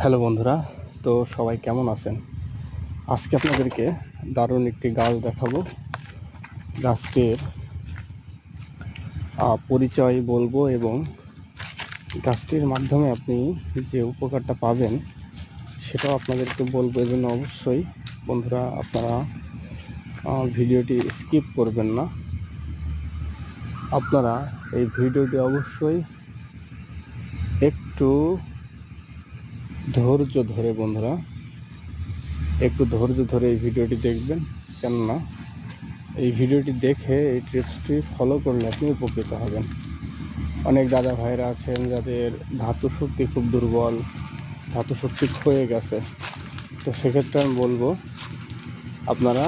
Hello বন্ধুরা, তো সবাই কেমন আছেন? আজকে আপনাদেরকে দারুণ একটি গাছ দেখাবো। গাছটির পরিচয় বলবো এবং গাছটির মাধ্যমে আপনি যে উপকারটা পাবেন সেটাও আপনাদেরকে বলবো। এজন্য অবশ্যই বন্ধুরা আপনারা ভিডিওটি স্কিপ করবেন না। আপনারা এই ভিডিওটি অবশ্যই একটু ধৈর্য ধরে বন্ধুরা একটু ধৈর্য ধরে এই ভিডিওটি দেখবেন, কেননা এই ভিডিওটি দেখে এই টিপসটি ফলো করলে আপনি উপকৃত হবেন। অনেক দাদা ভাইরা আছেন যাদের ধাতু শক্তি খুব দুর্বল, ধাতু শক্তি ক্ষয়ে গেছে। তো সেক্ষেত্রে আমি বলবো আপনারা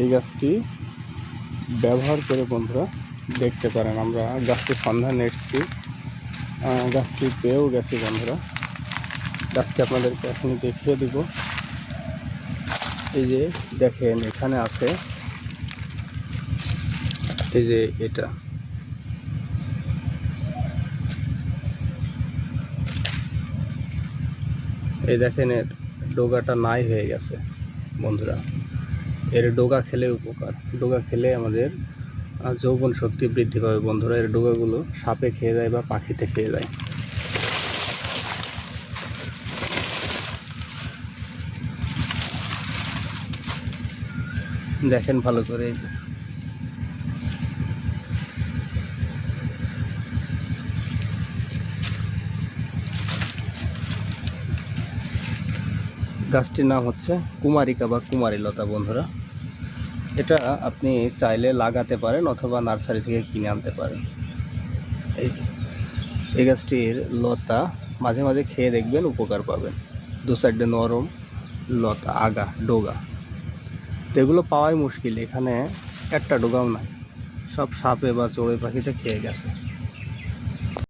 এই গাছটি ব্যবহার করে বন্ধুরা দেখতে পারেন। আমরা গাছটির সন্ধানে এসেছি, গাছটি পেয়েও গেছি বন্ধুরা। গাছটি আপনাদেরকে এখন দেখিয়ে দিব। এই যে দেখেন এখানে আছে, এই যে এটা এই দেখেন এর ডোগাটা নাই হয়ে গেছে বন্ধুরা। এর ডোগা খেলে উপকার, ডোগা খেলে আমাদের যৌবন শক্তি বৃদ্ধি পাবে বন্ধুরা। এর ডোগাগুলো সাপে খেয়ে যায় বা পাখিতে খেয়ে যায়। দেখেন ভালো করে, এই যে গাছটির নাম হচ্ছে কুমারিকা বা কুমারী লতা বন্ধুরা। এটা আপনি চাইলে লাগাতে পারেন অথবা নার্সারি থেকে কিনে আনতে পারেন। এই গাছটির লতা মাঝে মাঝে খেয়ে দেখবেন, উপকার পাবেন। দু সাইডে নরম লতা, আগা, ডোগা। তো এগুলো পাওয়াই মুশকিল, এখানে একটা ডোগাও নাই, সব সাপে বা চড়ুই পাখিতে খেয়ে গেছে।